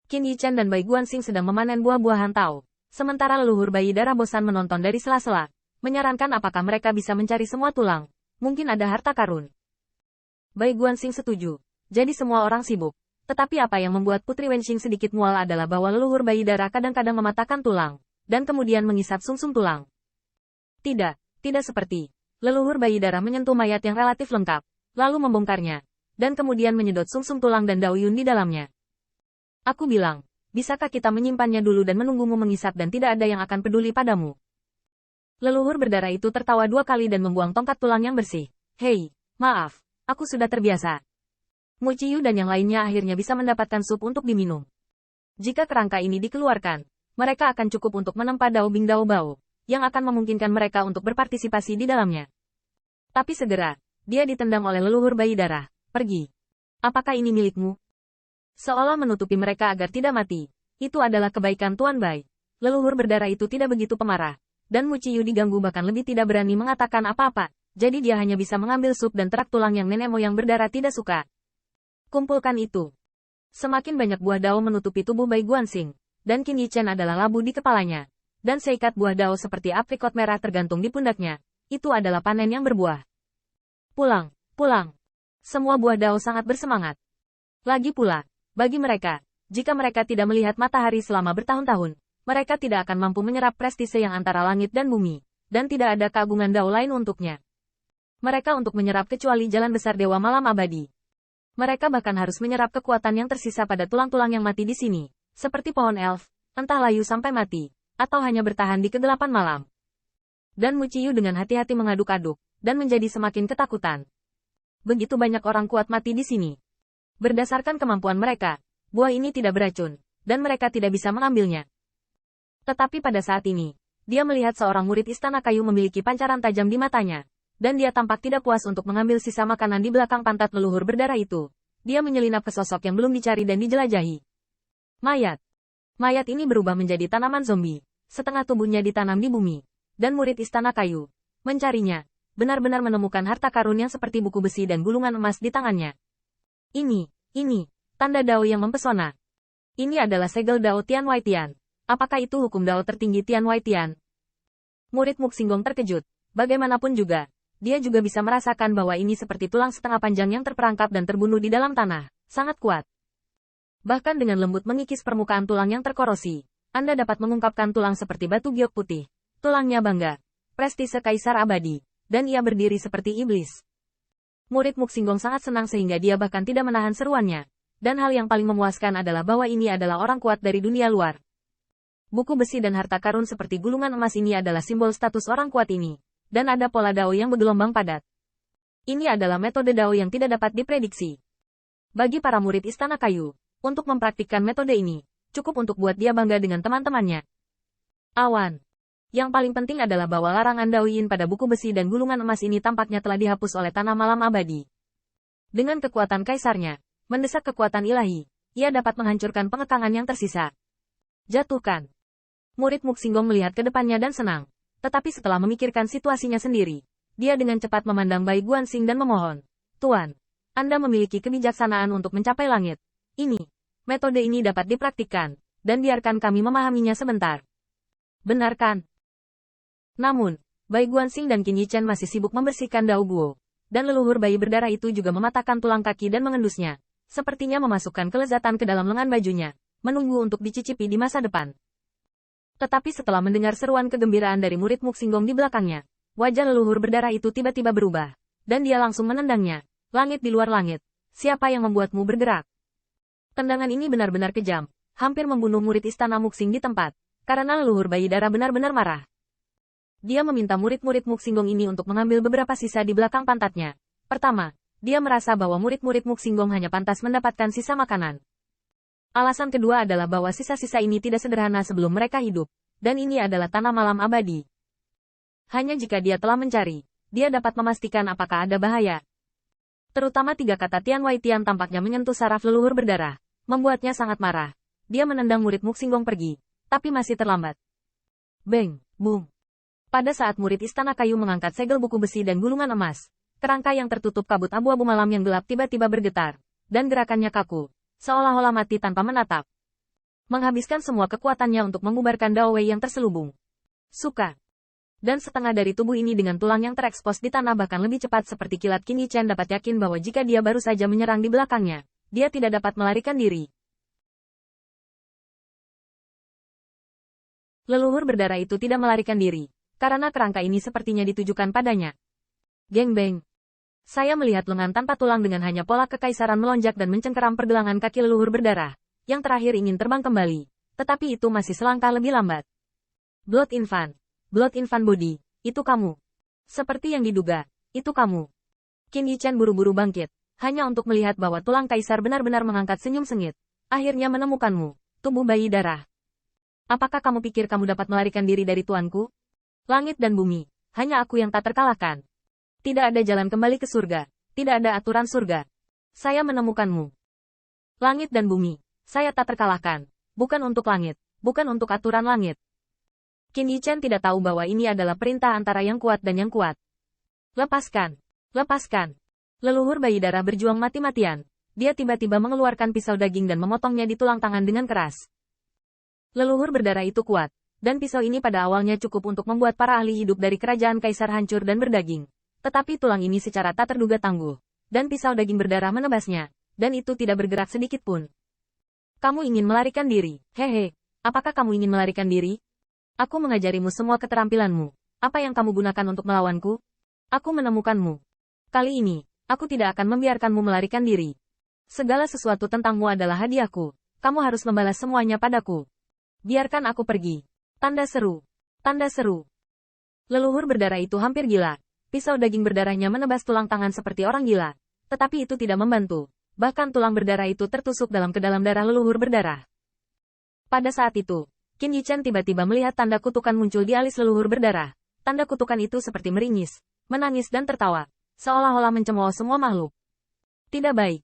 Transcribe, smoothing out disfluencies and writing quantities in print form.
Qin Yichen dan Bai Guanxing sedang memanen buah-buahan Tao. Sementara leluhur bayi darah bosan menonton dari sela-sela, menyarankan apakah mereka bisa mencari semua tulang. Mungkin ada harta karun. Bai Guanxing setuju. Jadi semua orang sibuk. Tetapi apa yang membuat Putri Wenxing sedikit mual adalah bahwa leluhur bayi darah kadang-kadang mematahkan tulang, dan kemudian mengisap sumsum tulang. Tidak seperti. Leluhur bayi darah menyentuh mayat yang relatif lengkap, lalu membongkarnya, dan kemudian menyedot sumsum tulang dan dauyun di dalamnya. Aku bilang, bisakah kita menyimpannya dulu dan menunggumu mengisap dan tidak ada yang akan peduli padamu? Leluhur berdarah itu tertawa 2 kali dan membuang tongkat tulang yang bersih. Hei, maaf, aku sudah terbiasa. Mu Ciyu dan yang lainnya akhirnya bisa mendapatkan sup untuk diminum. Jika kerangka ini dikeluarkan, mereka akan cukup untuk menempa Dao Bing Dao Bao, yang akan memungkinkan mereka untuk berpartisipasi di dalamnya. Tapi segera, dia ditendang oleh leluhur bayi darah. Pergi. Apakah ini milikmu? Seolah menutupi mereka agar tidak mati. Itu adalah kebaikan Tuan Bai. Leluhur berdarah itu tidak begitu pemarah. Dan Mu Ciyu diganggu bahkan lebih tidak berani mengatakan apa-apa. Jadi dia hanya bisa mengambil sup dan terak tulang yang nenek moyang berdarah tidak suka. Kumpulkan itu. Semakin banyak buah dao menutupi tubuh Bai Guanxing. Dan Qin Yichen adalah labu di kepalanya. Dan seikat buah dao seperti aprikot merah tergantung di pundaknya. Itu adalah panen yang berbuah. Pulang. Semua buah dao sangat bersemangat. Lagi pula. Bagi mereka, jika mereka tidak melihat matahari selama bertahun-tahun, mereka tidak akan mampu menyerap prestise yang antara langit dan bumi, dan tidak ada keagungan dao lain untuknya. Mereka untuk menyerap kecuali jalan besar Dewa Malam Abadi. Mereka bahkan harus menyerap kekuatan yang tersisa pada tulang-tulang yang mati di sini, seperti pohon elf, entah layu sampai mati, atau hanya bertahan di kegelapan malam. Dan Mu Ciyu dengan hati-hati mengaduk-aduk, dan menjadi semakin ketakutan. Begitu banyak orang kuat mati di sini. Berdasarkan kemampuan mereka, buah ini tidak beracun, dan mereka tidak bisa mengambilnya. Tetapi pada saat ini, dia melihat seorang murid istana kayu memiliki pancaran tajam di matanya, dan dia tampak tidak puas untuk mengambil sisa makanan di belakang pantat leluhur berdarah itu. Dia menyelinap ke sosok yang belum dicari dan dijelajahi. Mayat. Mayat ini berubah menjadi tanaman zombie, setengah tubuhnya ditanam di bumi, dan murid istana kayu mencarinya, benar-benar menemukan harta karun yang seperti buku besi dan gulungan emas di tangannya. Ini, tanda Dao yang mempesona. Ini adalah segel Dao Tian Wai Tian. Apakah itu hukum Dao tertinggi Tian Wai Tian? Murid Mu Xinggong terkejut. Bagaimanapun juga, dia juga bisa merasakan bahwa ini seperti tulang setengah panjang yang terperangkap dan terbunuh di dalam tanah. Sangat kuat. Bahkan dengan lembut mengikis permukaan tulang yang terkorosi, Anda dapat mengungkapkan tulang seperti batu giok putih. Tulangnya bangga. Prestise kaisar abadi. Dan ia berdiri seperti iblis. Murid Mu Xinggong sangat senang sehingga dia bahkan tidak menahan seruannya. Dan hal yang paling memuaskan adalah bahwa ini adalah orang kuat dari dunia luar. Buku besi dan harta karun seperti gulungan emas ini adalah simbol status orang kuat ini. Dan ada pola Dao yang bergelombang padat. Ini adalah metode Dao yang tidak dapat diprediksi. Bagi para murid istana kayu, untuk mempraktikkan metode ini, cukup untuk buat dia bangga dengan teman-temannya. Awan. Yang paling penting adalah bahwa larangan Dao Yin pada buku besi dan gulungan emas ini tampaknya telah dihapus oleh tanah malam abadi. Dengan kekuatan kaisarnya, mendesak kekuatan ilahi, ia dapat menghancurkan pengekangan yang tersisa. Jatuhkan. Murid Mu Xinggong melihat ke depannya dan senang. Tetapi setelah memikirkan situasinya sendiri, dia dengan cepat memandang Bai Guanxing dan memohon. Tuan, Anda memiliki kebijaksanaan untuk mencapai langit. Metode ini dapat dipraktikkan, dan biarkan kami memahaminya sebentar. Benar kan? Namun, Bai Guanxing dan Qin Yichen masih sibuk membersihkan Dao Guo, dan leluhur bayi berdarah itu juga mematahkan tulang kaki dan mengendusnya, sepertinya memasukkan kelezatan ke dalam lengan bajunya, menunggu untuk dicicipi di masa depan. Tetapi setelah mendengar seruan kegembiraan dari murid Mu Xinggong di belakangnya, wajah leluhur berdarah itu tiba-tiba berubah, dan dia langsung menendangnya. Langit di luar langit, siapa yang membuatmu bergerak? Tendangan ini benar-benar kejam, hampir membunuh murid istana Mu Xing di tempat, karena leluhur bayi darah benar-benar marah. Dia meminta murid-murid Mu Xinggong ini untuk mengambil beberapa sisa di belakang pantatnya. Pertama, dia merasa bahwa murid-murid Mu Xinggong hanya pantas mendapatkan sisa makanan. Alasan kedua adalah bahwa sisa-sisa ini tidak sederhana sebelum mereka hidup, dan ini adalah tanah malam abadi. Hanya jika dia telah mencari, dia dapat memastikan apakah ada bahaya. Terutama 3 kata Tian Wai Tian tampaknya menyentuh saraf leluhur berdarah, membuatnya sangat marah. Dia menendang murid Mu Xinggong pergi, tapi masih terlambat. Beng, boom. Pada saat murid istana kayu mengangkat segel buku besi dan gulungan emas, kerangka yang tertutup kabut abu-abu malam yang gelap tiba-tiba bergetar, dan gerakannya kaku, seolah-olah mati tanpa menatap. Menghabiskan semua kekuatannya untuk mengubarkan Dao Wei yang terselubung. Suka. Dan setengah dari tubuh ini dengan tulang yang terekspos di tanah bahkan lebih cepat seperti kilat. Qin Yichen dapat yakin bahwa jika dia baru saja menyerang di belakangnya, dia tidak dapat melarikan diri. Leluhur berdarah itu tidak melarikan diri, karena kerangka ini sepertinya ditujukan padanya. Geng beng. Saya melihat lengan tanpa tulang dengan hanya pola kekaisaran melonjak dan mencengkeram pergelangan kaki leluhur berdarah, yang terakhir ingin terbang kembali, tetapi itu masih selangkah lebih lambat. Blood Infant Body, itu kamu. Seperti yang diduga, itu kamu. Qin Yichen buru-buru bangkit, hanya untuk melihat bahwa tulang kaisar benar-benar mengangkat senyum sengit. Akhirnya menemukanmu, tubuh bayi darah. Apakah kamu pikir kamu dapat melarikan diri dari tuanku? Langit dan bumi, hanya aku yang tak terkalahkan. Tidak ada jalan kembali ke surga, tidak ada aturan surga. Saya menemukanmu. Langit dan bumi, saya tak terkalahkan. Bukan untuk langit, bukan untuk aturan langit. Qin Yichen tidak tahu bahwa ini adalah perintah antara yang kuat dan yang kuat. Lepaskan, lepaskan. Leluhur bayi darah berjuang mati-matian. Dia tiba-tiba mengeluarkan pisau daging dan memotongnya di tulang tangan dengan keras. Leluhur berdarah itu kuat, dan pisau ini pada awalnya cukup untuk membuat para ahli hidup dari kerajaan kaisar hancur dan berdaging. Tetapi tulang ini secara tak terduga tangguh, dan pisau daging berdarah menebasnya, dan itu tidak bergerak sedikit pun. Kamu ingin melarikan diri, hehe. Apakah kamu ingin melarikan diri? Aku mengajarimu semua keterampilanmu. Apa yang kamu gunakan untuk melawanku? Aku menemukanmu. Kali ini, aku tidak akan membiarkanmu melarikan diri. Segala sesuatu tentangmu adalah hadiahku. Kamu harus membalas semuanya padaku. Biarkan aku pergi. Tanda seru. Tanda seru. Leluhur berdarah itu hampir gila. Pisau daging berdarahnya menebas tulang tangan seperti orang gila. Tetapi itu tidak membantu. Bahkan tulang berdarah itu tertusuk ke dalam darah leluhur berdarah. Pada saat itu, Qin Yichen tiba-tiba melihat tanda kutukan muncul di alis leluhur berdarah. Tanda kutukan itu seperti meringis, menangis dan tertawa. Seolah-olah mencemooh semua makhluk. Tidak baik.